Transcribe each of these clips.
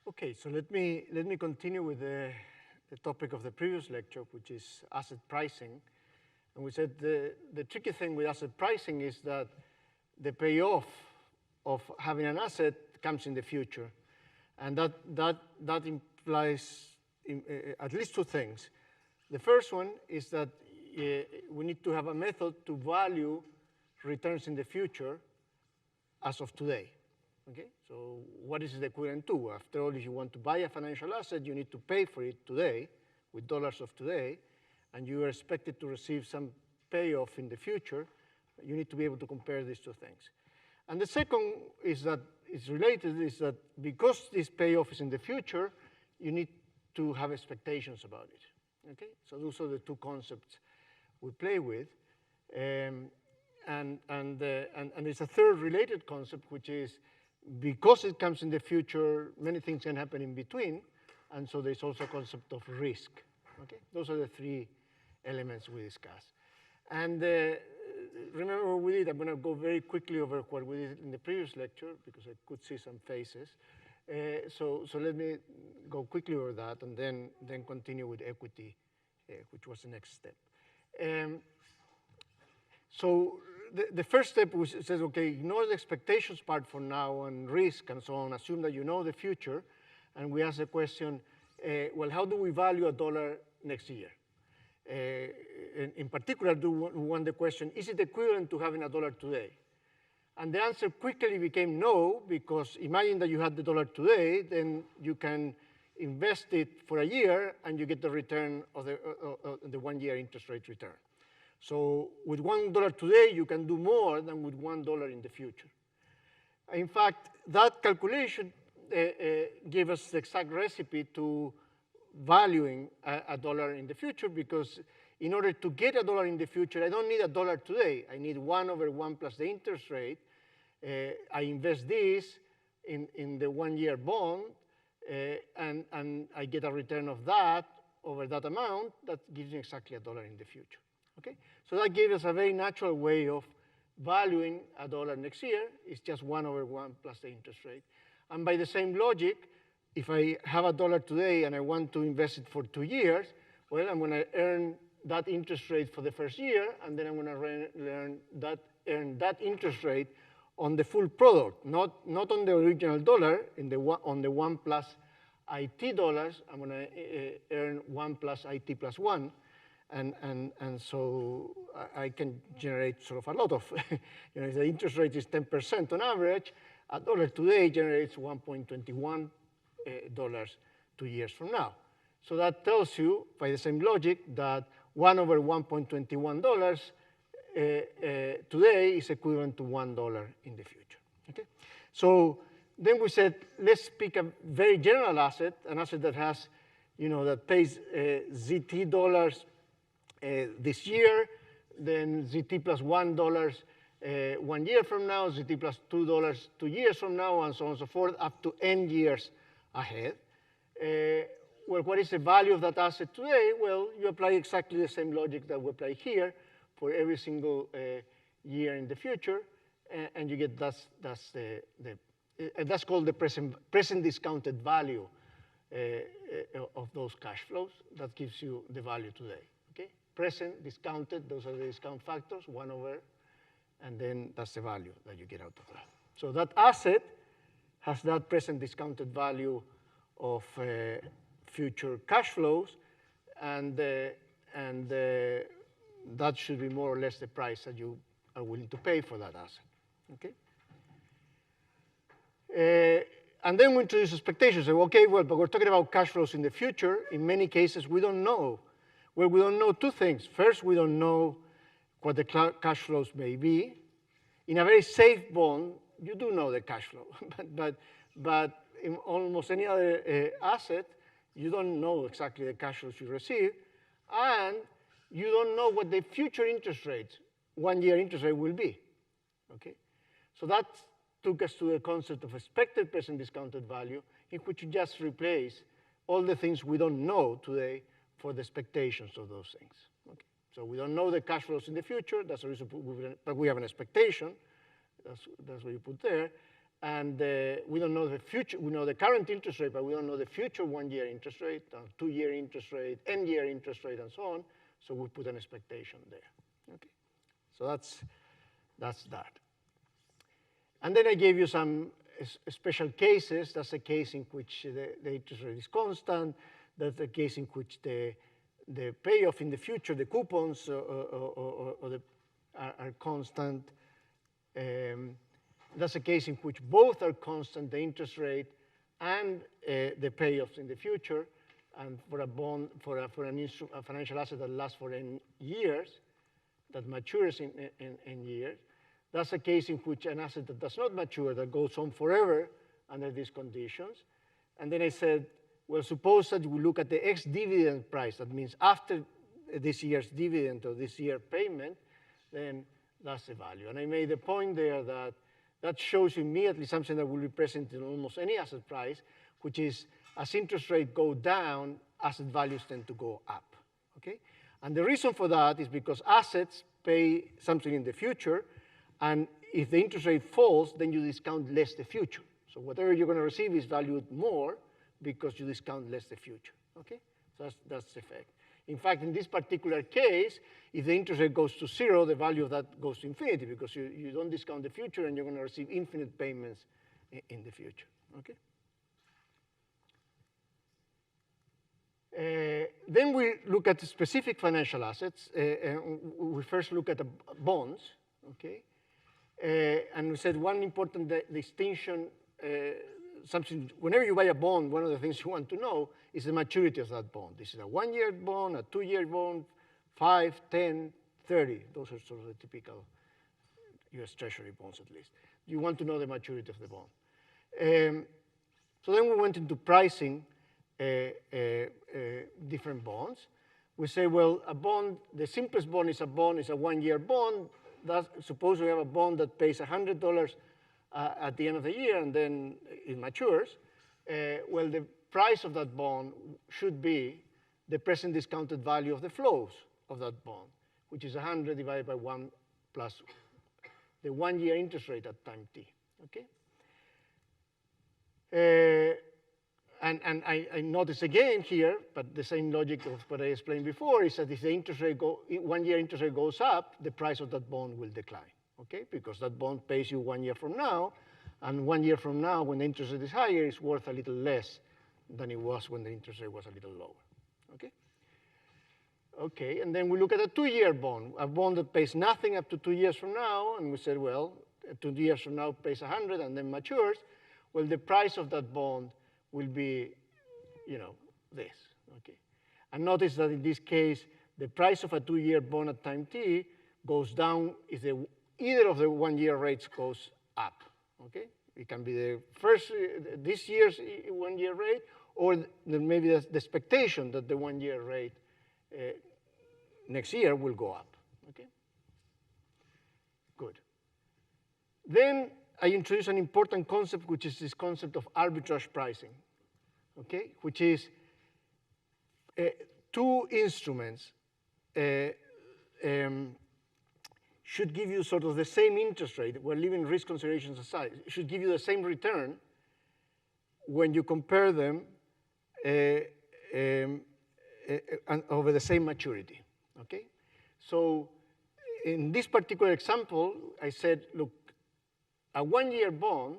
Okay, so let me continue with the topic of the previous lecture, which is asset pricing. And we said the tricky thing with asset pricing is that the payoff of having an asset comes in the future. And that implies at least two things. The first one is that we need to have a method to value returns in the future as of today. Okay, so what is it equivalent to? After all, if you want to buy a financial asset, you need to pay for it today with dollars of today, and you are expected to receive some payoff in the future. You need to be able to compare these two things. And the second is that it's related, is that because this payoff is in the future, you need to have expectations about it. Okay, so those are the two concepts we play with. And there's a third related concept, which is because it comes in the future, many things can happen in between, and so there's also a concept of risk. Okay, those are the three elements we discussed. And remember what we did. I'm going to go very quickly over what we did in the previous lecture because I could see some faces. So let me go quickly over that and then continue with equity, which was the next step. So the first step says, okay, ignore the expectations part for now and risk and so on. Assume that you know the future. And we ask the question, well, how do we value a dollar next year? In particular, we want the question, is it equivalent to having a dollar today? And the answer quickly became no, because imagine that you had the dollar today, then you can invest it for a year, and you get the return of the 1 year interest rate return. So with $1 today, you can do more than with $1 in the future. In fact, that calculation gave us the exact recipe to valuing a dollar in the future, because in order to get a dollar in the future, I don't need a dollar today. I need 1 over 1 plus the interest rate. I invest this in the 1 year bond, and I get a return of that over that amount. That gives me exactly a dollar in the future. Okay? So that gave us a very natural way of valuing a dollar next year. It's just 1 over 1 plus the interest rate. And by the same logic, if I have a dollar today and I want to invest it for 2 years, well, I'm going to earn that interest rate for the first year, and then I'm going to earn that interest rate on the full product, not on the original dollar, on the 1 plus IT dollars. I'm going to earn 1 plus IT plus 1. And so I can generate sort of a lot of, if the interest rate is 10% on average, a dollar today generates $1.21 2 years from now. So that tells you, by the same logic, that 1 over $1.21 today is equivalent to $1 in the future. Okay? So then we said, let's pick a very general asset, an asset that has, that pays ZT dollars this year, then ZT plus $1 1 year from now, ZT plus $2 2 years from now, and so on and so forth, up to n years ahead. Well, what is the value of that asset today? Well, you apply exactly the same logic that we apply here for every single year in the future, and you get that's called the present discounted value of those cash flows. That gives you the value today. Okay, present discounted. Those are the discount factors, 1 over, and then that's the value that you get out of that. So that asset has that present discounted value of future cash flows, and that should be more or less the price that you are willing to pay for that asset. Okay. And then we introduce expectations. So, okay, well, but we're talking about cash flows in the future. In many cases, we don't know. Well, we don't know two things. First, we don't know what the cash flows may be. In a very safe bond, you do know the cash flow. but in almost any other asset, you don't know exactly the cash flows you receive. And you don't know what the future interest rates, 1 year interest rate, will be. Okay? So that took us to the concept of expected present discounted value, in which you just replace all the things we don't know today for the expectations of those things. Okay? So we don't know the cash flows in the future. That's the reason, but we have an expectation. That's what you put there. And we don't know the future. We know the current interest rate, but we don't know the future 1-year interest rate, 2-year interest rate, n-year interest rate, and so on. So we put an expectation there. Okay, so that's that. And then I gave you some special cases. That's a case in which the interest rate is constant. That's a case in which the payoff in the future, the coupons are constant. That's a case in which both are constant, the interest rate and the payoffs in the future. And for a bond, for a financial asset that lasts for n years, that matures in years, that's a case in which an asset that does not mature, that goes on forever under these conditions. And then I said, well, suppose that we look at the ex-dividend price. That means after this year's dividend or this year payment, then that's the value. And I made the point there that that shows immediately something that will be present in almost any asset price, which is as interest rates go down, asset values tend to go up, okay? And the reason for that is because assets pay something in the future, and if the interest rate falls, then you discount less the future. So whatever you're going to receive is valued more because you discount less the future, okay? So that's the effect. In fact, in this particular case, if the interest rate goes to 0, the value of that goes to infinity because you don't discount the future and you're going to receive infinite payments in the future, okay? Then we look at the specific financial assets. We first look at the bonds, okay? And we said one important distinction, something, whenever you buy a bond, one of the things you want to know is the maturity of that bond. This is a 1-year bond, a 2-year bond, 5, 10, 30. Those are sort of the typical US Treasury bonds, at least. You want to know the maturity of the bond. So then we went into pricing different bonds. We say, well, a bond, the simplest bond is a 1-year bond. Suppose we have a bond that pays $100 at the end of the year and then it matures. Well, the price of that bond should be the present discounted value of the flows of that bond, which is 100 divided by 1 plus the 1-year interest rate at time t, okay? And I notice again here, but the same logic of what I explained before is that if the interest rate 1-year interest rate goes up, the price of that bond will decline, okay? Because that bond pays you 1 year from now, and 1 year from now, when the interest rate is higher, it's worth a little less than it was when the interest rate was a little lower, okay? Okay, and then we look at a 2-year bond, a bond that pays nothing up to 2 years from now, and we said, well, 2 years from now pays 100 and then matures. Well, the price of that bond will be, this, okay? And notice that in this case, the price of a 2-year bond at time t goes down if either of the 1-year rates goes up, okay? It can be this year's 1-year rate, or maybe the expectation that the 1-year rate next year will go up, okay? Good. Then I introduce an important concept, which is this concept of arbitrage pricing, okay? Which is two instruments should give you sort of the same interest rate. We're leaving risk considerations aside. It should give you the same return when you compare them over the same maturity, okay? So in this particular example, I said, look, a 1-year bond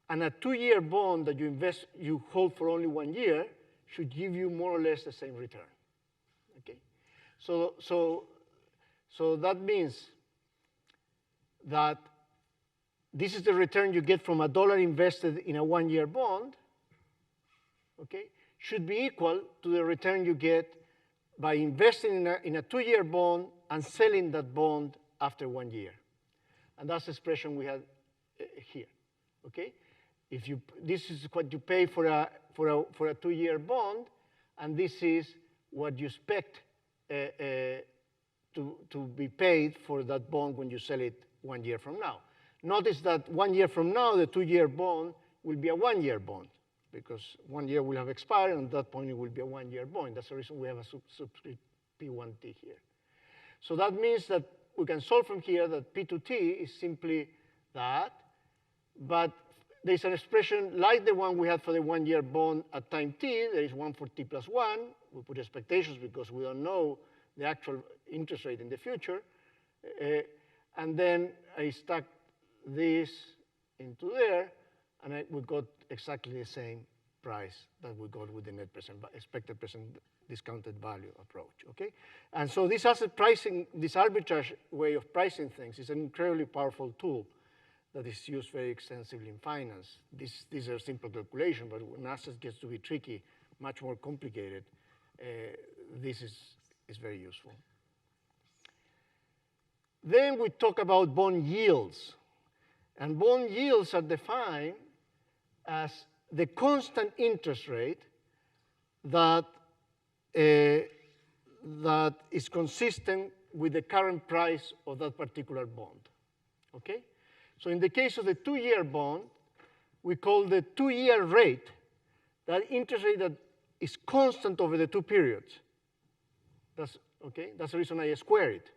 and a 2-year bond that you hold for only 1 year should give you more or less the same return, okay? So that means that this is the return you get from $1 invested in a 1-year bond, okay? Should be equal to the return you get by investing in a 2-year bond and selling that bond after 1 year. And that's the expression we had here, okay? This is what you pay for a 2-year bond, and this is what you expect to be paid for that bond when you sell it 1 year from now. Notice that 1 year from now, the 2-year bond will be a 1-year bond, because 1 year will have expired, and at that point it will be a 1-year bond. That's the reason we have a subscript P1T here. So that means that we can solve from here that P2T is simply that, but there's an expression like the one we had for the 1-year bond at time t. There is 1 for t plus 1. We put expectations because we don't know the actual interest rate in the future. And then I stuck this into there, and we got exactly the same price that we got with the net present, expected present discounted value approach, okay? And so this asset pricing, this arbitrage way of pricing things is an incredibly powerful tool that is used very extensively in finance. These are simple calculations, but when assets gets to be tricky, much more complicated, this is very useful. Then we talk about bond yields. And bond yields are defined as the constant interest rate that is consistent with the current price of that particular bond, okay? So in the case of the 2-year bond, we call the 2-year rate that interest rate that is constant over the 2 periods. That's, okay? That's the reason I square it.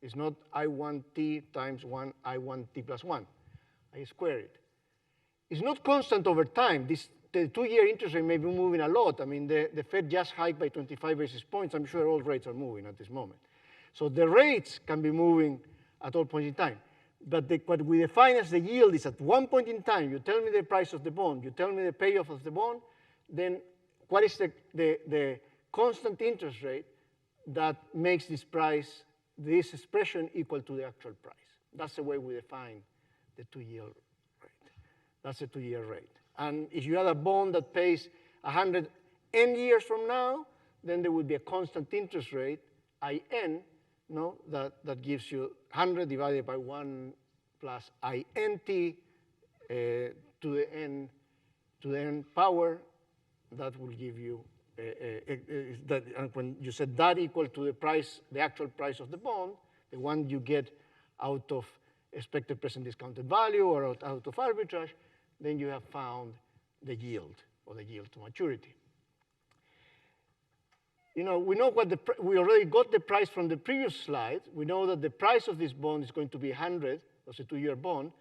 It's not I1t times 1 I1t plus 1. I square it. It's not constant over time. The 2-year interest rate may be moving a lot. I mean, the Fed just hiked by 25 basis points. I'm sure all rates are moving at this moment. So the rates can be moving at all points in time. But what we define as the yield is at one point in time, you tell me the price of the bond, you tell me the payoff of the bond, then what is the constant interest rate that makes this price, this expression equal to the actual price. That's the way we define the 2-year rate. That's the 2-year rate. And if you have a bond that pays 100 n years from now, then there would be a constant interest rate, IN, no, that gives you 100 divided by 1 plus INT to the n power. That will give you, and when you set that equal to the price, the actual price of the bond, the one you get out of expected present discounted value or out of arbitrage, then you have found the yield, or the yield to maturity. You know, we know what we already got the price from the previous slide. We know that the price of this bond is going to be 100, that's a 2-year bond,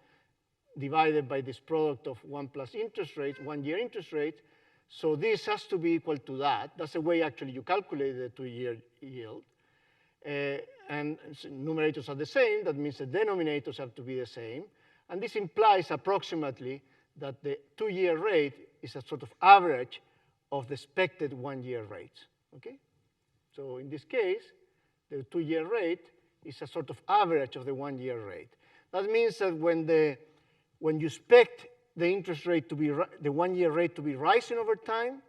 divided by this product of 1 plus interest rate, 1-year interest rate. So this has to be equal to that. That's the way actually you calculate the 2-year yield. And numerators are the same. That means the denominators have to be the same. And this implies approximately that the 2-year rate is a sort of average of the expected 1-year rates, okay? So in this case, the 2-year rate is a sort of average of the 1-year rate. That means that when you expect the interest rate to be, the 1-year rate to be rising over time,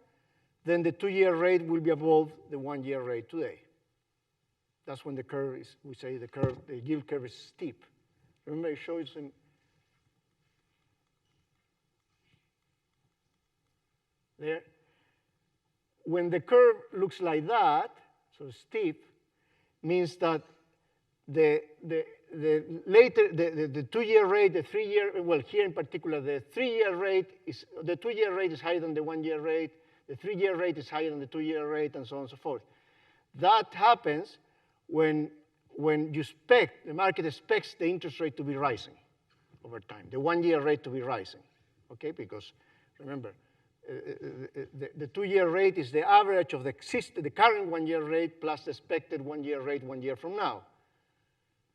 then the 2-year rate will be above the 1-year rate today. That's when the curve is, we say the yield curve is steep. Remember I showed you some, there. When the curve looks like that, so steep, means that the 2-year rate, the 3-year, well, here in particular, the 3-year rate is, the 2-year rate is higher than the 1-year rate, the 3-year rate is higher than the 2-year rate, and so on and so forth. That happens when you expect, the market expects the interest rate to be rising over time, the 1-year rate to be rising, okay? Because remember, the 2-year rate is the average of the current 1-year rate plus the expected 1-year rate 1 year from now.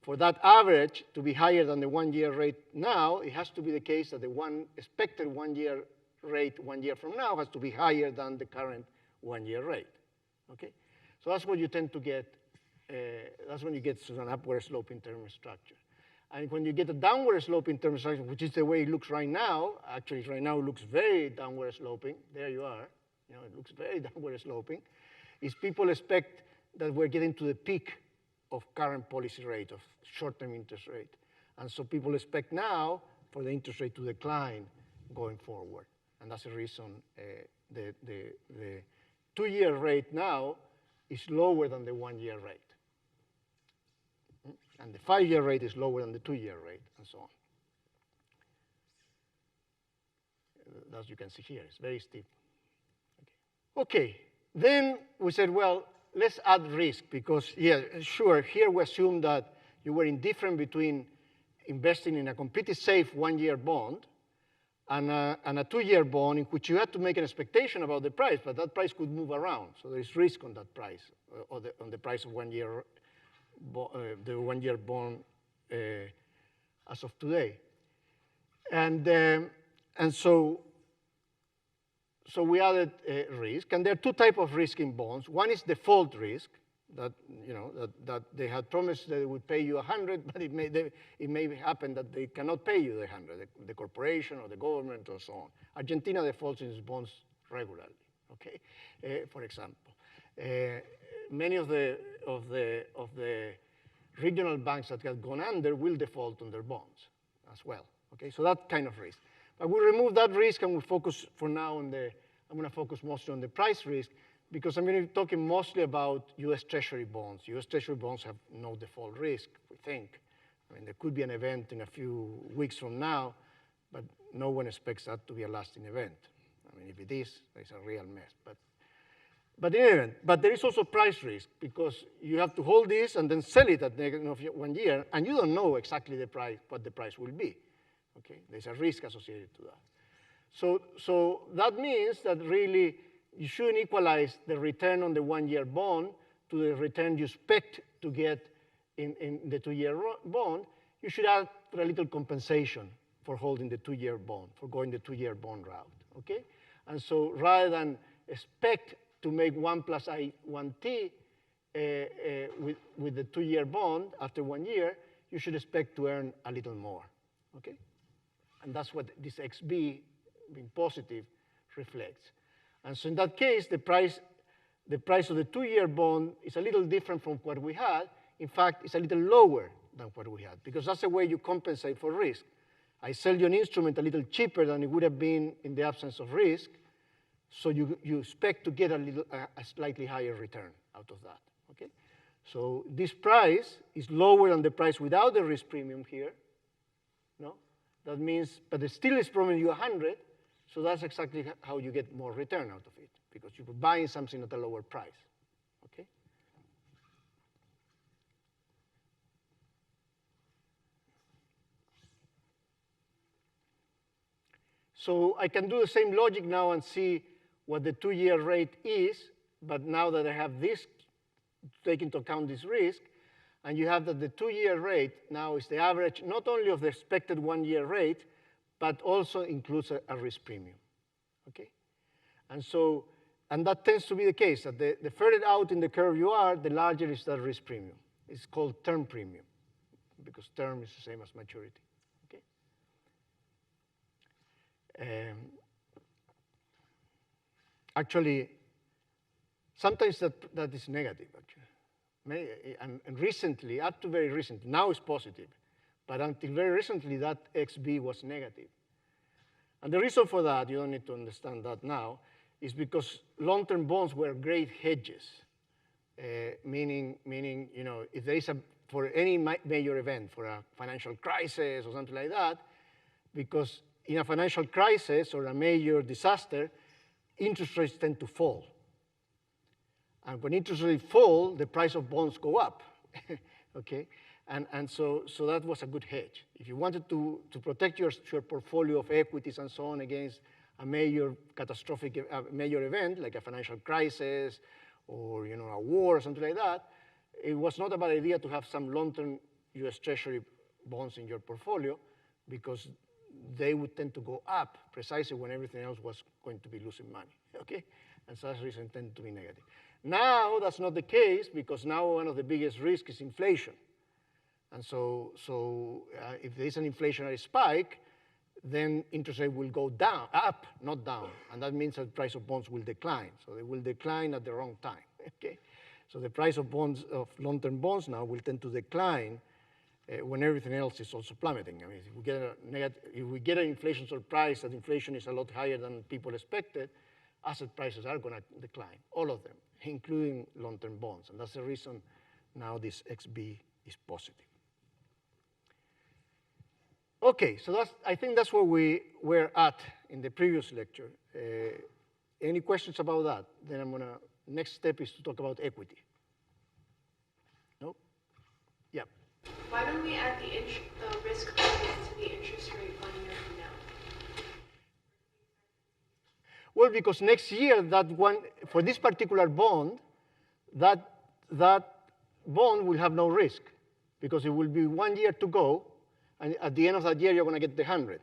For that average to be higher than the 1-year rate now, it has to be the case that the expected 1-year rate 1 year from now has to be higher than the current 1-year rate, okay? So that's what you tend to get, that's when you get to an upward sloping term structure. And when you get a downward sloping term structure, which is the way it looks right now, actually right now it looks very downward sloping. There you are. You know, it looks very downward sloping. Is people expect that we're getting to the peak of current policy rate, of short-term interest rate. And so people expect now for the interest rate to decline going forward. And that's the reason the 2-year rate now is lower than the 1-year rate. And the 5-year rate is lower than the 2-year rate, and so on. As you can see here, it's very steep. Okay, then we said, well, let's add risk, because, yeah, sure, here we assume that you were indifferent between investing in a completely safe 1-year bond and a 2-year bond in which you had to make an expectation about the price, but that price could move around. So there is risk on that price, or on the price of the 1-year bond as of today. And so we added risk, and there are two types of risk in bonds. One is default risk, that that they had promised that they would pay you 100, but it may happen that they cannot pay you the 100, the corporation or the government or so on. Argentina defaults in its bonds regularly, okay? For example, many of the regional banks that have gone under will default on their bonds as well, okay? So that kind of risk. But we remove that risk and we focus for now on I'm going to focus mostly on the price risk, because I'm going to be talking mostly about US Treasury bonds. US Treasury bonds have no default risk, we think. I mean, there could be an event in a few weeks from now, but no one expects that to be a lasting event. I mean, if it is, it's a real mess. But in any event, but there is also price risk, because you have to hold this and then sell it at the end of 1 year, and you don't know exactly the price, what the price will be. Okay, there's a risk associated to that. So that means that really you shouldn't equalize the return on the 1-year bond to the return you expect to get in the 2-year bond. You should add a little compensation for holding the 2-year bond, for going the 2-year bond route, okay? And so rather than expect to make 1 plus I1T with the 2-year bond after 1 year, you should expect to earn a little more, okay? And that's what this XB, being positive, reflects. And so in that case, the price of the 2-year bond is a little different from what we had. In fact, it's a little lower than what we had, because that's the way you compensate for risk. I sell you an instrument a little cheaper than it would have been in the absence of risk, so you expect to get a slightly higher return out of that, okay? So this price is lower than the price without the risk premium here, no? That means, but it still is promising you 100, so that's exactly how you get more return out of it, because you're buying something at a lower price, okay? So I can do the same logic now and see what the 2-year rate is, but now that I have this, take into account this risk, and you have that the 2-year rate now is the average not only of the expected 1-year rate, but also includes a risk premium, okay? And that tends to be the case, that the further out in the curve you are, the larger is that risk premium. It's called term premium, because term is the same as maturity, okay? Actually, sometimes that is negative, actually. And recently, up to very recently, now it's positive, but until very recently, that XB was negative. And the reason for that, you don't need to understand that now, is because long-term bonds were great hedges, meaning if there is for any major event, for a financial crisis or something like that, because in a financial crisis or a major disaster, interest rates tend to fall. And when interest rates fall, the price of bonds go up, okay? And so that was a good hedge. If you wanted to protect your portfolio of equities and so on against a major catastrophic major event, like a financial crisis or a war or something like that, it was not a bad idea to have some long-term US Treasury bonds in your portfolio, because they would tend to go up precisely when everything else was going to be losing money, okay? And so that reason tend to be negative. Now, that's not the case, because now one of the biggest risks is inflation. And so if there is an inflationary spike, then interest rate will go down, up, not down. And that means that the price of bonds will decline. So they will decline at the wrong time, okay? So the price of bonds, of long-term bonds now, will tend to decline when everything else is also plummeting. I mean, if we get an inflation surprise that inflation is a lot higher than people expected, asset prices are going to decline, all of them, including long-term bonds. And that's the reason now this XB is positive. Okay, so I think that's where we were at in the previous lecture. Any questions about that? Then next step is to talk about equity. No? Yeah. Why don't we add the risk component to the interest rate 1 year from now? Well, because next year, that one, for this particular bond, that bond will have no risk because it will be 1 year to go, and at the end of that year, you're going to get the 100.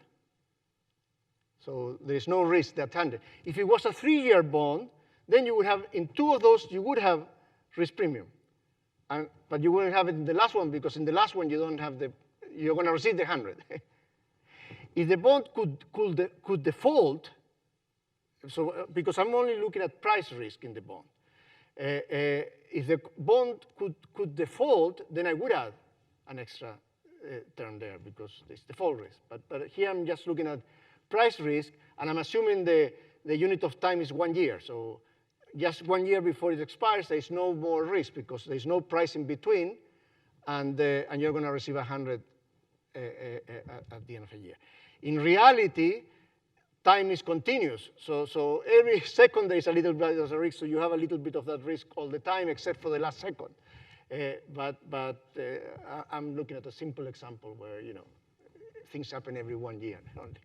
So there's no risk that 100. If it was a 3-year bond, then you would have, in 2 of those, you would have risk premium. But you wouldn't have it in the last one because in the last one, you don't have you're going to receive the 100. If the bond could default, so because I'm only looking at price risk in the bond. If the bond could default, then I would add an extra term there because it's default risk. But here I'm just looking at price risk, and I'm assuming the unit of time is 1 year. So just 1 year before it expires, there's no more risk because there's no price in between, and you're going to receive 100 at the end of a year. In reality, time is continuous. So every second there is a little bit of a risk, so you have a little bit of that risk all the time, except for the last second. I'm looking at a simple example where things happen every 1 year only.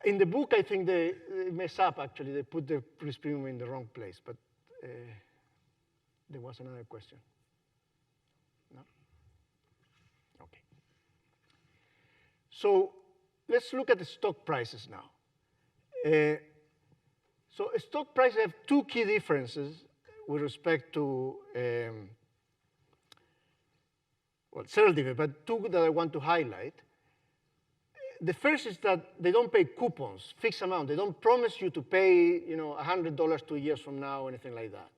In the book, I think they mess up, actually. They put the risk premium in the wrong place, but there was another question. No? Okay. So let's look at the stock prices now. So stock prices have 2 key differences with respect to, well, several different, but 2 that I want to highlight. The first is that they don't pay coupons, fixed amount. They don't promise you to pay, $100 2 years from now, or anything like that.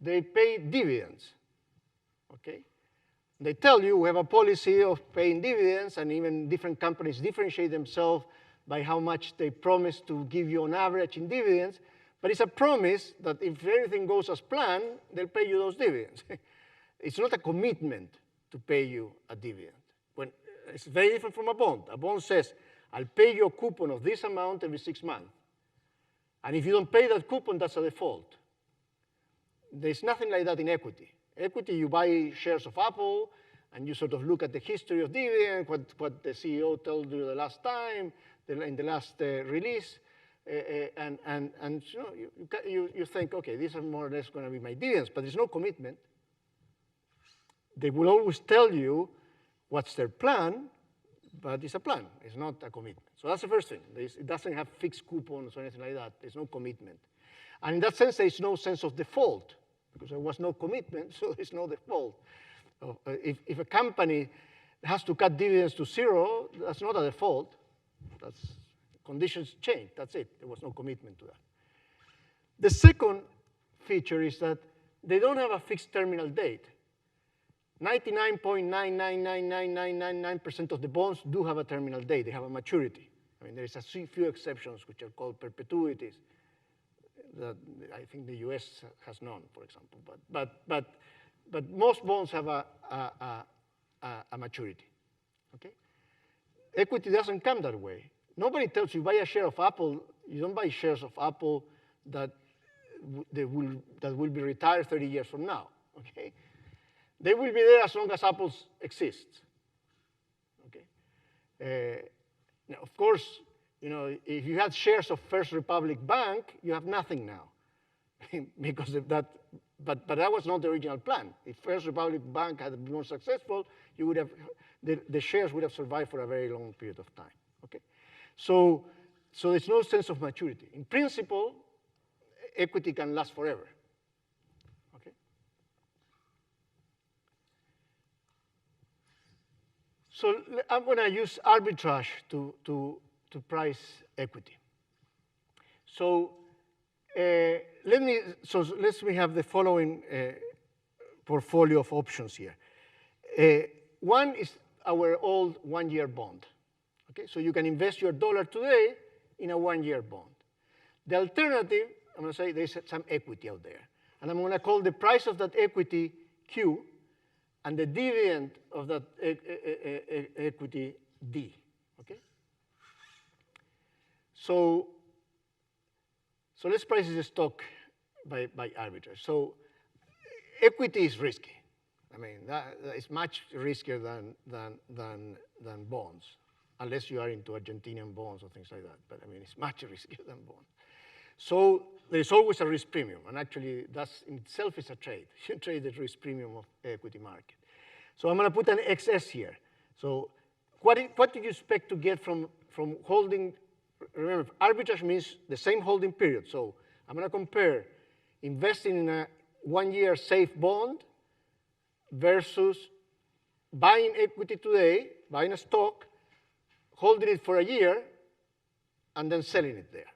They pay dividends, okay? They tell you we have a policy of paying dividends, and even different companies differentiate themselves by how much they promise to give you on average in dividends. But it's a promise that if everything goes as planned, they'll pay you those dividends. It's not a commitment to pay you a dividend. It's very different from a bond. A bond says, I'll pay you a coupon of this amount every 6 months. And if you don't pay that coupon, that's a default. There's nothing like that in equity. Equity, you buy shares of Apple, and you sort of look at the history of dividend, what the CEO told you the last time, in the last release, and you think, okay, these are more or less going to be my dividends, but there's no commitment. They will always tell you what's their plan, but it's a plan. It's not a commitment. So that's the first thing. It doesn't have fixed coupons or anything like that. There's no commitment. And in that sense, there's no sense of default, because there was no commitment, so there's no default. If a company has to cut dividends to 0, that's not a default. Conditions change. That's it. There was no commitment to that. The second feature is that they don't have a fixed terminal date. 99.9999999% of the bonds do have a terminal date. They have a maturity. I mean, there's a few exceptions, which are called perpetuities, that I think the US has none, for example. But most bonds have a maturity, okay? Equity doesn't come that way. Nobody tells you buy a share of Apple. You don't buy shares of Apple that will be retired 30 years from now, okay? They will be there as long as Apple exists, okay? Now, of course, if you had shares of First Republic Bank, you have nothing now, because of that. But that was not the original plan. If First Republic Bank had been more successful, you would have the shares would have survived for a very long period of time, okay? So there's no sense of maturity. In principle, equity can last forever. So I'm going to use arbitrage to price equity. So let me have the following portfolio of options here. One is our old 1-year bond. Okay, so you can invest your dollar today in a 1-year bond. The alternative, I'm going to say there's some equity out there, and I'm going to call the price of that equity Q, and the dividend of that equity D, okay? So let's price the stock by arbitrage. So equity is risky. I mean, that is much riskier than bonds. unless you are into Argentinian bonds or things like that. But I mean, it's much riskier than bonds. So there's always a risk premium, and actually that in itself is a trade. You trade the risk premium of equity market. So I'm going to put an XS here. So what do you expect to get from holding? Remember, arbitrage means the same holding period. So I'm going to compare investing in a 1-year safe bond versus buying equity today, buying a stock, holding it for a year, and then selling it there.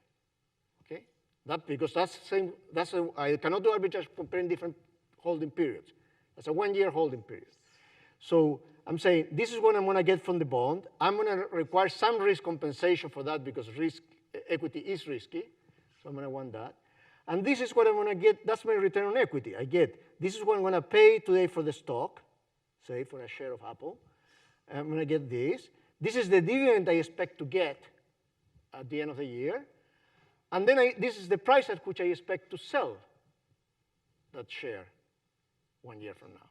Okay? Because that's the same. I cannot do arbitrage comparing different holding periods. That's a 1-year holding period. So I'm saying this is what I'm going to get from the bond. I'm going to require some risk compensation for that because equity is risky. So I'm going to want that. And this is what I'm going to get. That's my return on equity. This is what I'm going to pay today for the stock, say for a share of Apple. I'm going to get this. This is the dividend I expect to get at the end of the year. And then this is the price at which I expect to sell that share 1 year from now.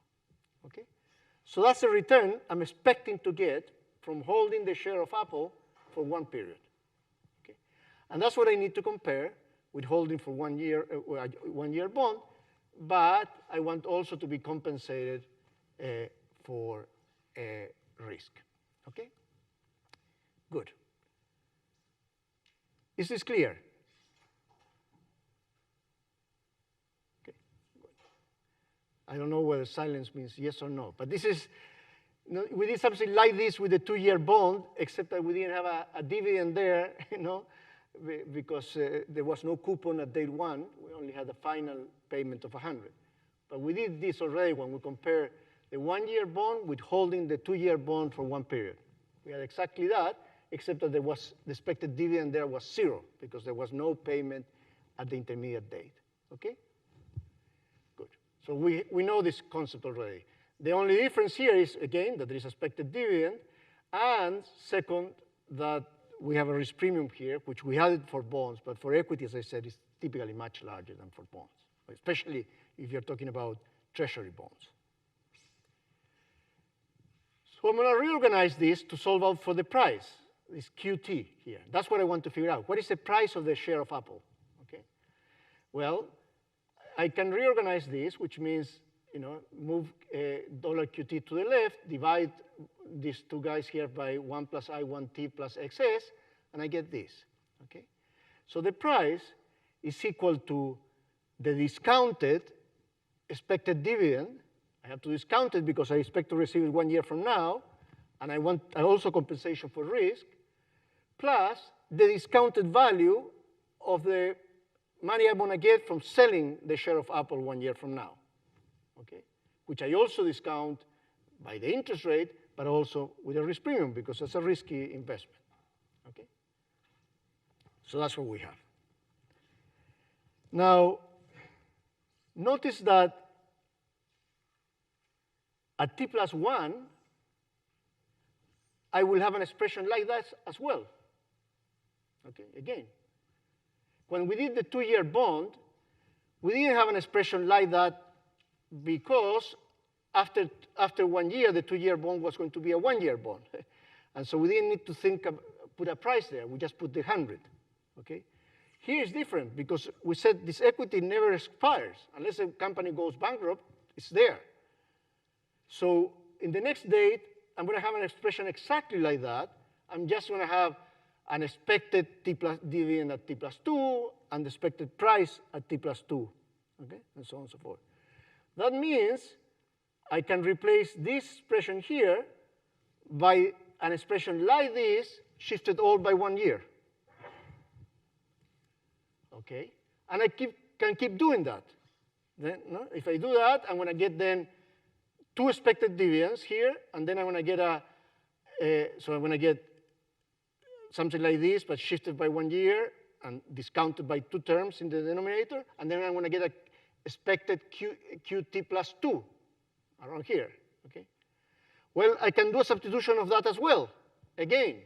Okay? So that's the return I'm expecting to get from holding the share of Apple for 1 period. Okay? And that's what I need to compare with holding for 1 year, 1-year bond, but I want also to be compensated for risk. Okay? Good. Is this clear? Okay. Good. I don't know whether silence means yes or no, but this is, we did something like this with the 2-year bond, except that we didn't have a dividend there, because there was no coupon at day 1. We only had a final payment of 100. But we did this already when we compare the 1-year bond with holding the 2-year bond for 1 period. We had exactly that, except that the expected dividend there was 0 because there was no payment at the intermediate date. Okay? Good. So we know this concept already. The only difference here is, again, that there is expected dividend, and second, that we have a risk premium here, which we had it for bonds, but for equity, as I said, is typically much larger than for bonds, especially if you're talking about treasury bonds. So I'm going to reorganize this to solve out for the price, this QT here. That's what I want to figure out. What is the price of the share of Apple? Okay. Well, I can reorganize this, which means move $QT to the left, divide these two guys here by 1 plus I1T plus XS, and I get this. Okay. So the price is equal to the discounted expected dividend. I have to discount it because I expect to receive it 1 year from now, and I want also compensation for risk, plus the discounted value of the money I'm going to get from selling the share of Apple 1 year from now, okay? Which I also discount by the interest rate, but also with a risk premium because it's a risky investment, okay? So that's what we have. Now, notice that at t plus 1, I will have an expression like that as well. Okay, again. When we did the 2-year bond, we didn't have an expression like that because after 1 year, the 2-year bond was going to be a 1-year bond. And so we didn't need to put a price there. We just put the 100. Okay? Here is different because we said this equity never expires. Unless a company goes bankrupt, it's there. So in the next date, I'm going to have an expression exactly like that. I'm just going to have an expected dividend at t plus 2 and the expected price at t plus 2, okay, and so on and so forth. That means I can replace this expression here by an expression like this, shifted all by 1 year. Okay, and I can keep doing that. Then, if I do that, I'm going to get then 2 expected dividends here, and then I'm going to get so I'm going to get something like this, but shifted by 1 year and discounted by 2 terms in the denominator, and then I'm going to get a expected QT plus 2 around here. Okay. Well, I can do a substitution of that as well, again,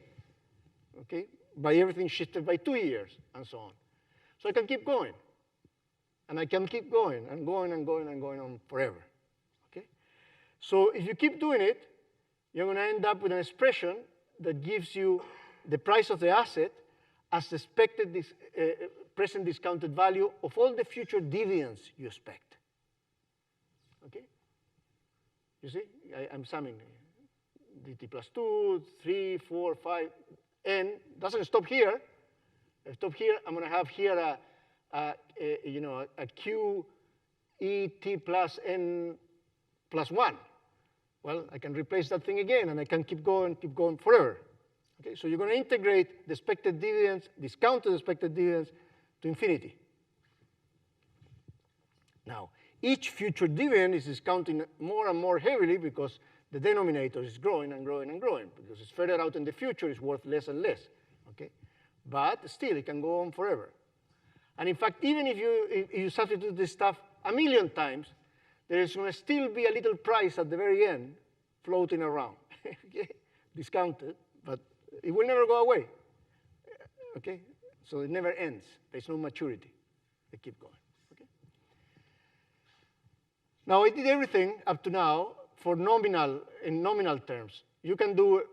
okay, by everything shifted by 2 years and so on. So I can keep going, and I can keep going and going and going and going on forever. Okay. So if you keep doing it, you're going to end up with an expression that gives you the price of the asset as the expected present discounted value of all the future dividends you expect. Okay? You see, I'm summing dt plus 2, 3, 4, 5, n. Doesn't stop here. I stop here. I'm going to have here a q e t plus n plus 1. Well, I can replace that thing again, and I can keep going forever. Okay, so you're going to integrate the expected dividends, discounted expected dividends, to infinity. Now, each future dividend is discounting more and more heavily because the denominator is growing and growing and growing, because it's further out in the future, it's worth less and less. Okay, but still, it can go on forever. And in fact, even if you substitute this stuff 1,000,000 times, there is going to still be a little price at the very end floating around, okay? Discounted, but it will never go away, okay? So it never ends. There's no maturity. They keep going, okay? Now, I did everything up to now for in nominal terms. You can do,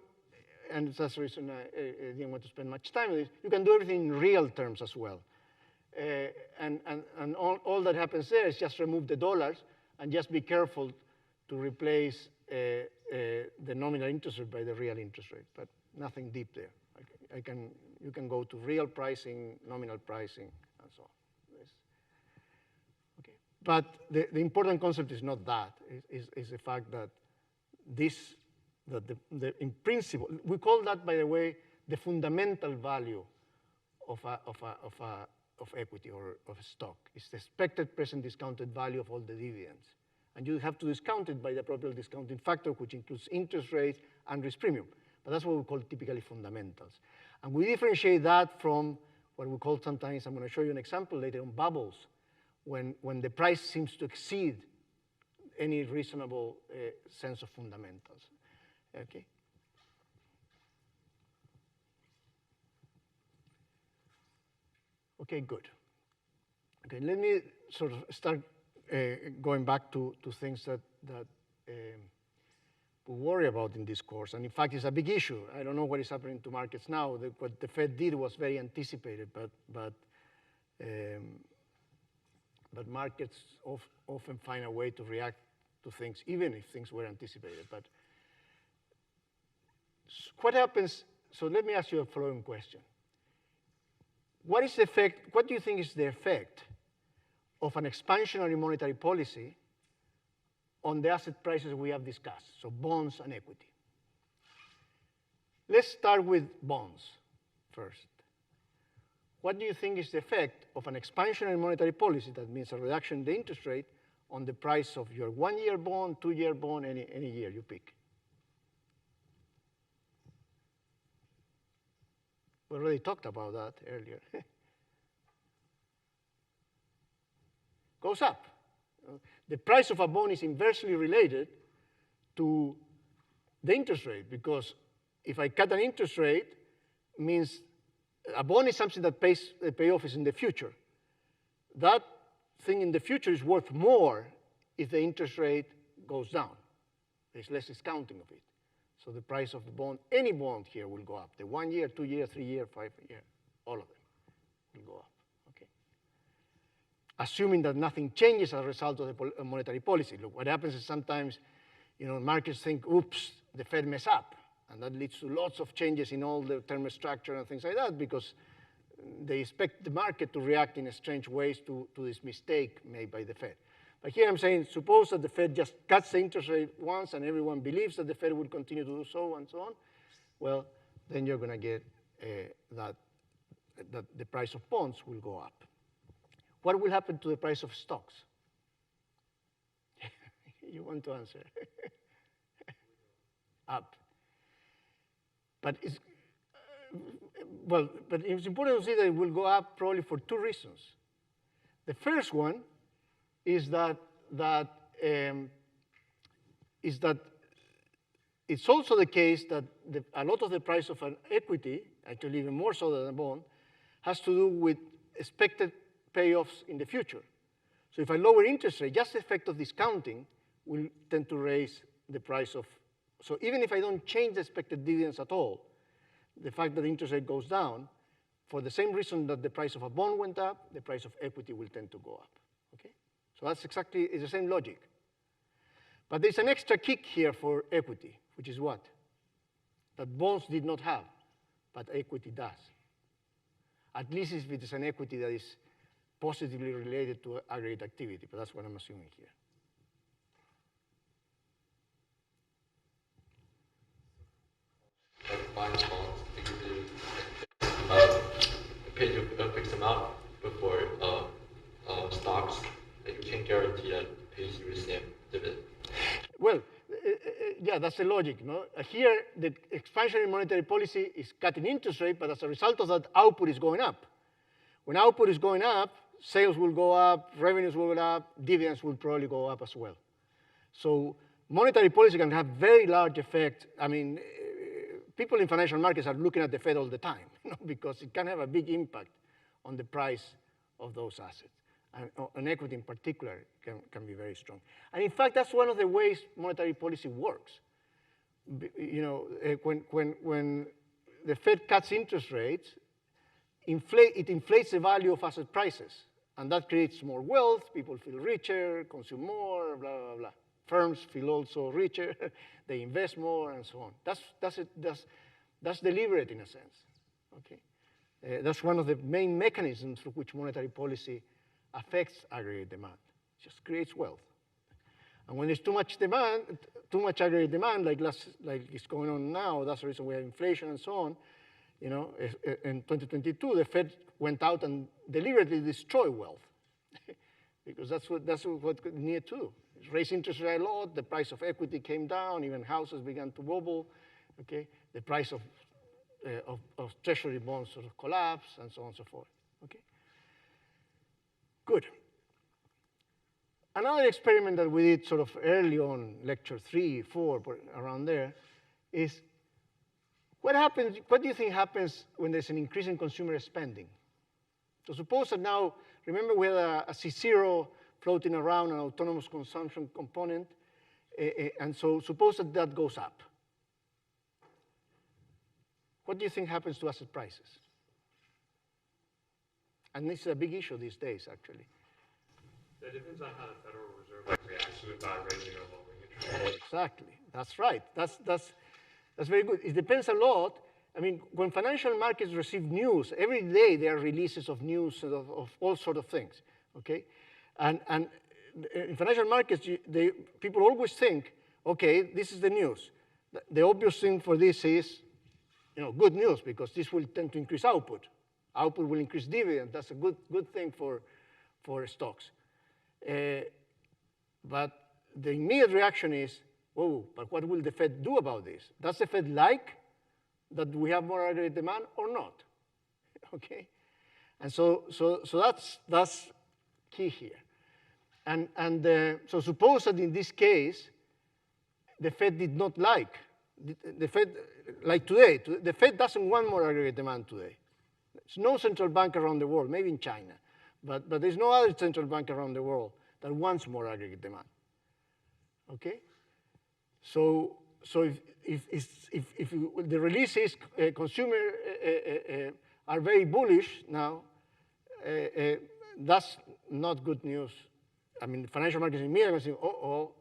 and that's the reason I didn't want to spend much time on this, you can do everything in real terms as well. And all that happens there is just remove the dollars and just be careful to replace the nominal interest rate by the real interest rate, but nothing deep there. You can go to real pricing, nominal pricing, and so on. Okay. But the important concept is not that. Is the fact that in principle, we call that, by the way, the fundamental value of equity or of a stock. It's the expected present discounted value of all the dividends. And you have to discount it by the appropriate discounting factor, which includes interest rates and risk premium. But that's what we call typically fundamentals. And we differentiate that from what we call sometimes, I'm going to show you an example later on, bubbles, when the price seems to exceed any reasonable sense of fundamentals. Okay? Okay, good. Okay, let me sort of start going back to things that we worry about in this course. And in fact, it's a big issue. I don't know what is happening to markets now. What the Fed did was very anticipated, but markets often find a way to react to things, even if things were anticipated. But what happens? So let me ask you a following question. What is the effect? What do you think is the effect of an expansionary monetary policy on the asset prices we have discussed, so bonds and equity? Let's start with bonds first. What do you think is the effect of an expansionary monetary policy, that means a reduction in the interest rate, on the price of your 1-year bond, 2-year bond, any year you pick? We already talked about that earlier. Goes up. The price of a bond is inversely related to the interest rate, because if I cut an interest rate, means a bond is something that the payoff is in the future. That thing in the future is worth more if the interest rate goes down. There's less discounting of it. So the price of the bond, any bond here, will go up. The 1-year, 2-year, 3-year, 5-year, all of them will go up. Okay. Assuming that nothing changes as a result of the monetary policy. Look, what happens is sometimes, markets think, oops, the Fed messed up. And that leads to lots of changes in all the term structure and things like that, because they expect the market to react in strange ways to this mistake made by the Fed. But here I'm saying, suppose that the Fed just cuts the interest rate once and everyone believes that the Fed will continue to do so and so on. Well, then you're going to get that the price of bonds will go up. What will happen to the price of stocks? You want to answer? Up. But it's important to see that it will go up probably for 2 reasons. The first one is that it's also the case that a lot of the price of an equity, actually even more so than a bond, has to do with expected payoffs in the future. So if I lower interest rate, just the effect of discounting will tend to raise the price of. So even if I don't change the expected dividends at all, the fact that the interest rate goes down, for the same reason that the price of a bond went up, the price of equity will tend to go up, okay? So that's exactly, it's the same logic. But there's an extra kick here for equity, which is what? That bonds did not have, but equity does. At least if it is an equity that is positively related to aggregate activity, but that's what I'm assuming here. Buying bonds, pay a fixed amount before stocks, and you can't guarantee that it pays you the same dividend. Well, yeah, that's the logic. No? Here, the expansionary monetary policy is cutting interest rate, but as a result of that, output is going up. When output is going up, sales will go up, revenues will go up, dividends will probably go up as well. So monetary policy can have very large effect. I mean, people in financial markets are looking at the Fed all the time, because it can have a big impact on the price of those assets. And on equity in particular can be very strong. And in fact, that's one of the ways monetary policy works. You know, when the Fed cuts interest rates, it inflates the value of asset prices. And that creates more wealth, people feel richer, consume more, blah, blah, blah. Firms feel also richer, they invest more, and so on. That's deliberate in a sense, okay? That's one of the main mechanisms through which monetary policy affects aggregate demand. It just creates wealth. And when there's too much demand, too much aggregate demand, like is going on now, that's the reason we have inflation and so on. You know, in 2022, the Fed went out and deliberately destroyed wealth, because that's what it needed to do. Raise interest rate a lot, the price of equity came down, even houses began to wobble, okay? The price of treasury bonds sort of collapsed, and so on and so forth, okay? Good. Another experiment that we did sort of early on, lecture 3, 4, around there, is what do you think happens when there's an increase in consumer spending? So suppose that now, remember we had a C0 floating around, an autonomous consumption component, and so suppose that that goes up. What do you think happens to asset prices? And this is a big issue these days, actually. That depends on how the Federal Reserve reacts to it by raising or lowering interest rates. Exactly. That's right. That's very good. It depends a lot. I mean, when financial markets receive news, every day there are releases of news of all sorts of things, okay? And in financial markets, people always think, okay, this is the news. The obvious thing for this is, you know, good news, because this will tend to increase output. Output will increase dividend. That's a good thing for stocks. But the immediate reaction is, whoa, but what will the Fed do about this? Does the Fed like that we have more aggregate demand or not? Okay? And so that's key here. And so suppose that in this case, the Fed did not like, the Fed, like today, the Fed doesn't want more aggregate demand today. There's no central bank around the world, maybe in China, but there's no other central bank around the world that wants more aggregate demand, okay? So if the release is consumer are very bullish now, that's not good news. I mean, the financial markets immediately say, oh,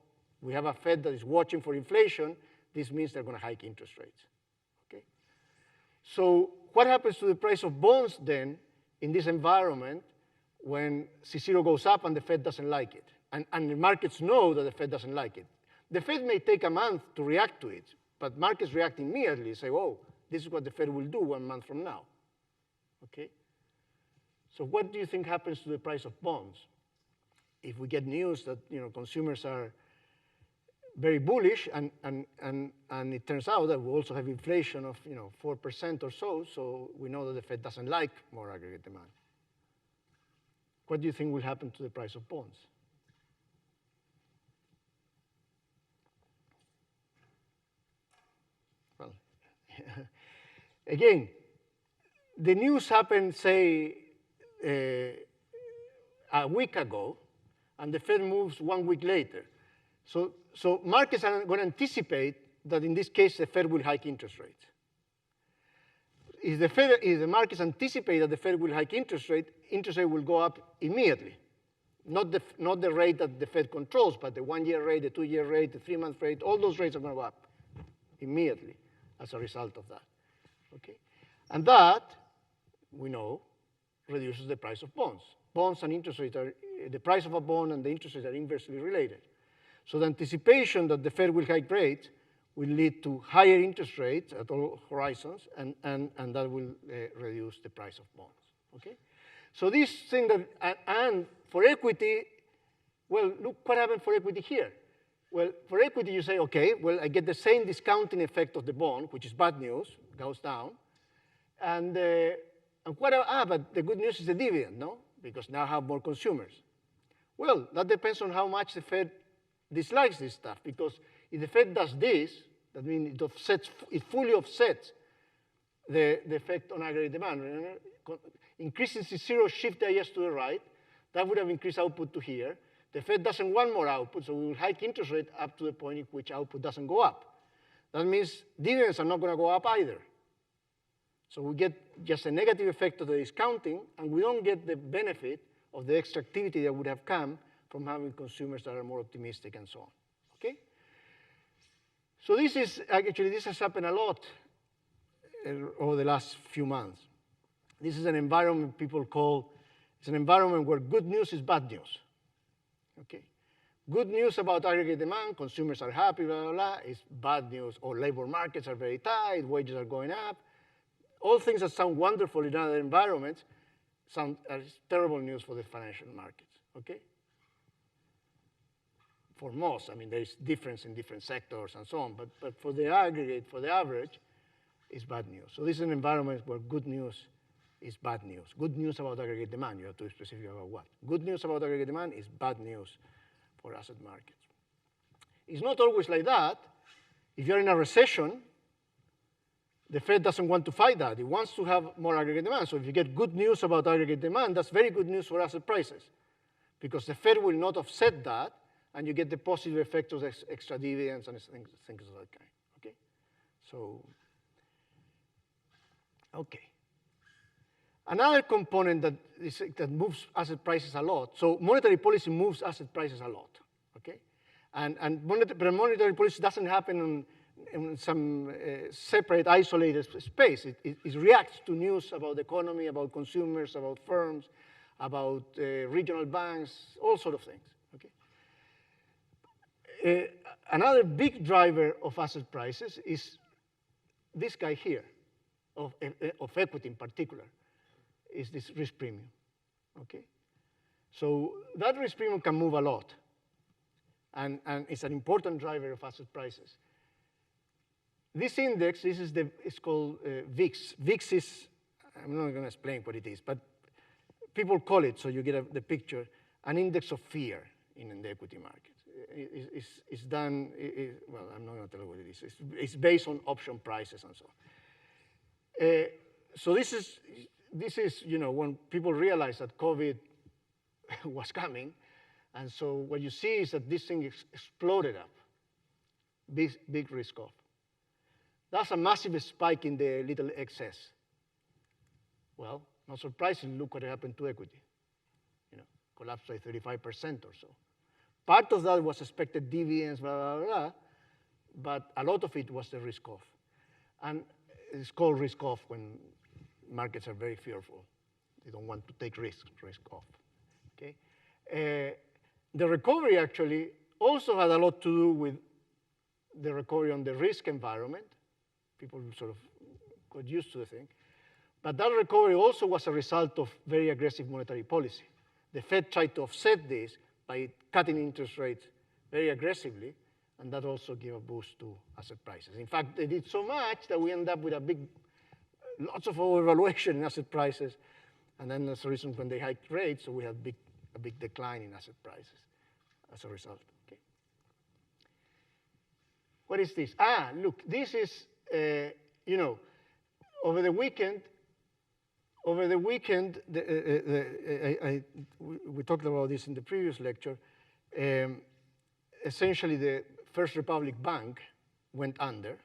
we have a Fed that is watching for inflation. This means they're going to hike interest rates, okay? So what happens to the price of bonds then in this environment when C0 goes up and the Fed doesn't like it? And the markets know that the Fed doesn't like it. The Fed may take a month to react to it, but markets react immediately, say, oh, this is what the Fed will do 1 month from now, okay? So what do you think happens to the price of bonds? If we get news that, you know, consumers are very bullish, and it turns out that we also have inflation of, you know, 4% or so we know that the Fed doesn't like more aggregate demand. What do you think will happen to the price of bonds? Well, again, the news happened, say, a week ago, and the Fed moves 1 week later. So markets are going to anticipate that in this case, the Fed will hike interest rates. if the markets anticipate that the Fed will hike interest rate will go up immediately. Not the rate that the Fed controls, but the 1-year rate, the 2-year rate, the 3-month rate, all those rates are going to go up immediately as a result of that. Okay? And that, we know, reduces the price of bonds. Bonds and interest rates are, the price of a bond and the interest rates are inversely related. So the anticipation that the Fed will hike rates will lead to higher interest rates at all horizons, and that will reduce the price of bonds. Okay? So this thing that, and for equity, well, look what happened for equity here. Well, for equity, you say, okay, well, I get the same discounting effect of the bond, which is bad news, goes down. And what, but the good news is the dividend, no? Because now I have more consumers. Well, that depends on how much the Fed dislikes this stuff, because if the Fed does this, that means it fully offsets the effect on aggregate demand. Remember? Increasing zero shift the IS to the right, that would have increased output to here. The Fed doesn't want more output, so we will hike interest rate up to the point in which output doesn't go up. That means dividends are not going to go up either. So we get just a negative effect of the discounting, and we don't get the benefit of the extra activity that would have come from having consumers that are more optimistic and so on. Okay? So this has happened a lot over the last few months. This is an environment people call, it's an environment where good news is bad news. Okay? Good news about aggregate demand, consumers are happy, blah, blah, blah, is bad news. Or labor markets are very tight, wages are going up. All things that sound wonderful in other environments are terrible news for the financial markets, okay? For most, I mean, there's difference in different sectors and so on, but for the aggregate, for the average, it's bad news. So this is an environment where good news is bad news. Good news about aggregate demand, you have to be specific about what. Good news about aggregate demand is bad news for asset markets. It's not always like that. If you're in a recession, the Fed doesn't want to fight that. It wants to have more aggregate demand. So if you get good news about aggregate demand, that's very good news for asset prices, because the Fed will not offset that, and you get the positive effect of extra dividends and things of that kind. Okay? So, okay. Another component that moves asset prices a lot, so monetary policy moves asset prices a lot, okay? But monetary policy doesn't happen in some separate, isolated space. It reacts to news about the economy, about consumers, about firms, about regional banks, all sort of things, okay? Another big driver of asset prices is this guy here, of equity in particular, is this risk premium, okay? So that risk premium can move a lot, and it's an important driver of asset prices. This index, it's called VIX. VIX is, I'm not going to explain what it is, but people call it, so you get the picture, an index of fear in the equity market. It's done, well, I'm not going to tell you what it is. It's based on option prices and so on. So this is, you know, when people realize that COVID was coming, and so what you see is that this thing exploded up, big risk off. That's a massive spike in the little excess. Well, not surprisingly, look what happened to equity. You know, collapsed by 35% or so. Part of that was expected dividends, blah, blah, blah, but a lot of it was the risk off. And it's called risk off when markets are very fearful. They don't want to take risk off, okay? The recovery actually also had a lot to do with the recovery on the risk environment. People sort of got used to the thing. But that recovery also was a result of very aggressive monetary policy. The Fed tried to offset this by cutting interest rates very aggressively, and that also gave a boost to asset prices. In fact, they did so much that we ended up with lots of overvaluation in asset prices, and then that's the reason when they hiked rates, so we had a big decline in asset prices as a result. Okay. What is this? Look, this is, you know, over the weekend, we talked about this in the previous lecture. Essentially, the First Republic Bank went under,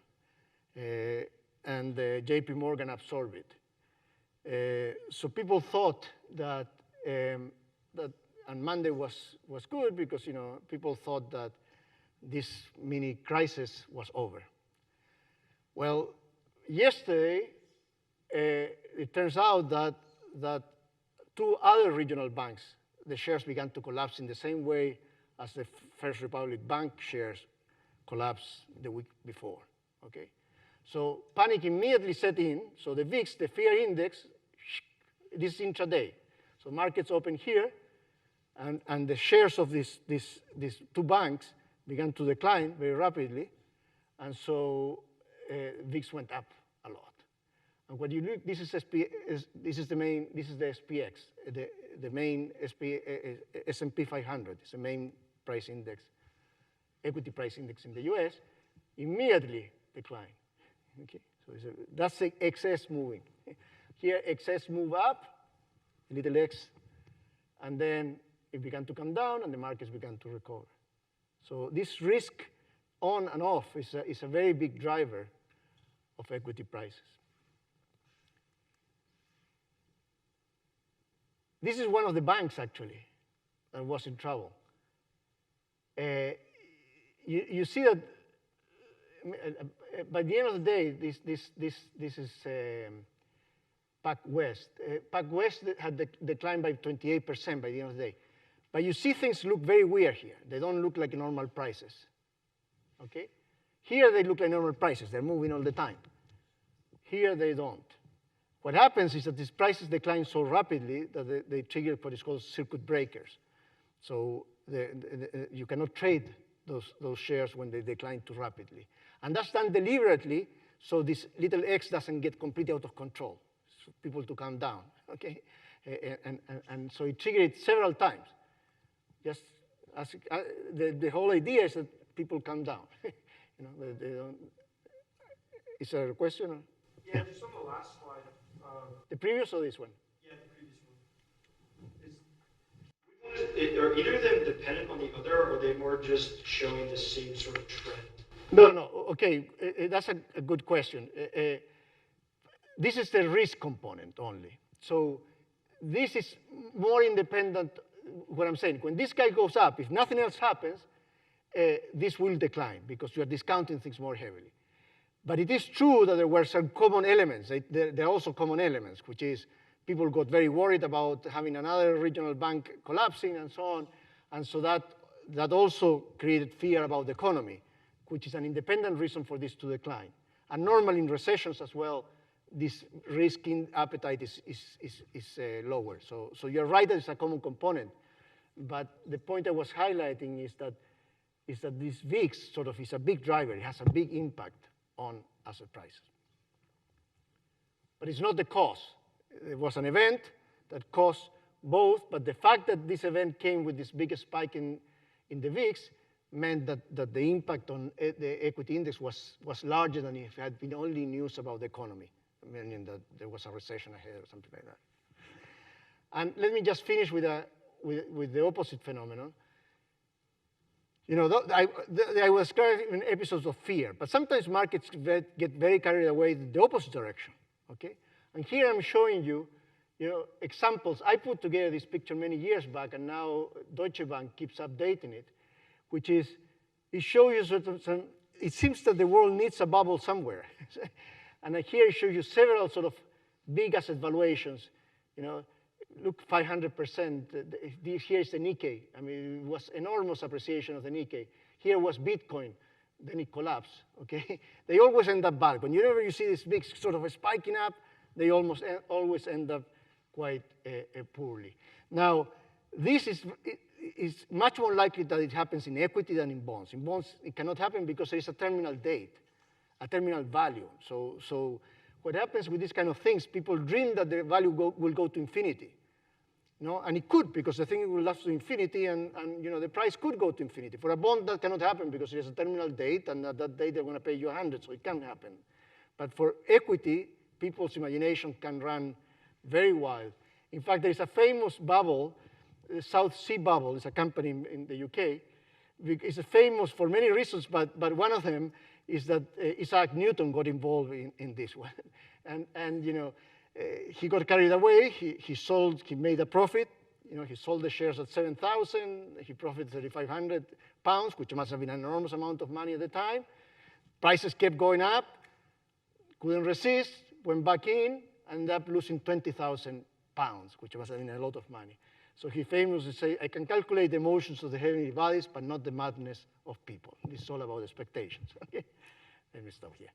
JP Morgan absorbed it. So people thought that, and Monday was good because people thought that this mini crisis was over. Well, yesterday, it turns out that two other regional banks, the shares began to collapse in the same way as the First Republic Bank shares collapsed the week before, okay? So panic immediately set in. So the VIX, the fear index, this is intraday. So markets open here, and the shares of these two banks began to decline very rapidly, and so VIX went up a lot. And what you look, this is the SPX, the main S&P 500. It's the main price index, equity price index in the US, immediately decline. Okay, so that's the excess moving. Here, excess move up, little x, and then it began to come down, and the markets began to recover. So this risk on and off is a very big driver of equity prices. This is one of the banks, actually, that was in trouble. You see that by the end of the day, this is PacWest. PacWest had declined by 28% by the end of the day. But you see things look very weird here. They don't look like normal prices, okay? Here they look like normal prices. They're moving all the time. Here they don't. What happens is that these prices decline so rapidly that they trigger what is called circuit breakers. So you cannot trade those shares when they decline too rapidly. And that's done deliberately so this little x doesn't get completely out of control, so people to come down, okay? And so it triggered it several times. Just as the whole idea is that people come down. They don't. Is there a question? Or? Yeah, just on the last slide. The previous or this one? Yeah, the previous one. Are either of them dependent on the other, or are they more just showing the same sort of trend? No. Okay, that's a good question. This is the risk component only. So this is more independent. What I'm saying, when this guy goes up, if nothing else happens, this will decline because you are discounting things more heavily. But it is true that there were some common elements. There are also common elements, which is people got very worried about having another regional bank collapsing and so on. And so that also created fear about the economy, which is an independent reason for this to decline. And normally in recessions as well, this risk appetite is lower. So you're right that it's a common component. But the point I was highlighting is that this VIX sort of is a big driver. It has a big impact on asset prices. But it's not the cause. It was an event that caused both, but the fact that this event came with this big spike in the VIX meant that the impact on the equity index was larger than if it had been only news about the economy, meaning that there was a recession ahead or something like that. And let me just finish with the opposite phenomenon. I was describing episodes of fear, but sometimes markets get very carried away in the opposite direction, okay? And here I'm showing you, examples. I put together this picture many years back, and now Deutsche Bank keeps updating it, which is, it shows you it seems that the world needs a bubble somewhere. And here it shows you several sort of big asset valuations, look, 500%. Here is the Nikkei. I mean, it was enormous appreciation of the Nikkei. Here was Bitcoin. Then it collapsed, okay? They always end up bad. Whenever you see this big sort of spiking up, they almost always end up quite poorly. Now, this is much more likely that it happens in equity than in bonds. In bonds, it cannot happen because there is a terminal date, a terminal value. So what happens with these kind of things, people dream that the value will go to infinity. And it could, because the thing will last to infinity, and the price could go to infinity. For a bond, that cannot happen because there's a terminal date, and at that date they're going to pay you 100, so it can't happen. But for equity, people's imagination can run very wild. In fact, there is a famous bubble, the South Sea Bubble. It's a company in the UK. It's famous for many reasons, but one of them is that Isaac Newton got involved in this one. And he got carried away. He made a profit. He sold the shares at 7,000. He profited 3,500 pounds, which must have been an enormous amount of money at the time. Prices kept going up, couldn't resist, went back in, ended up losing 20,000 pounds, which must have been a lot of money. So he famously said, I can calculate the motions of the heavenly bodies, but not the madness of people. This is all about expectations. Okay? Let me stop here.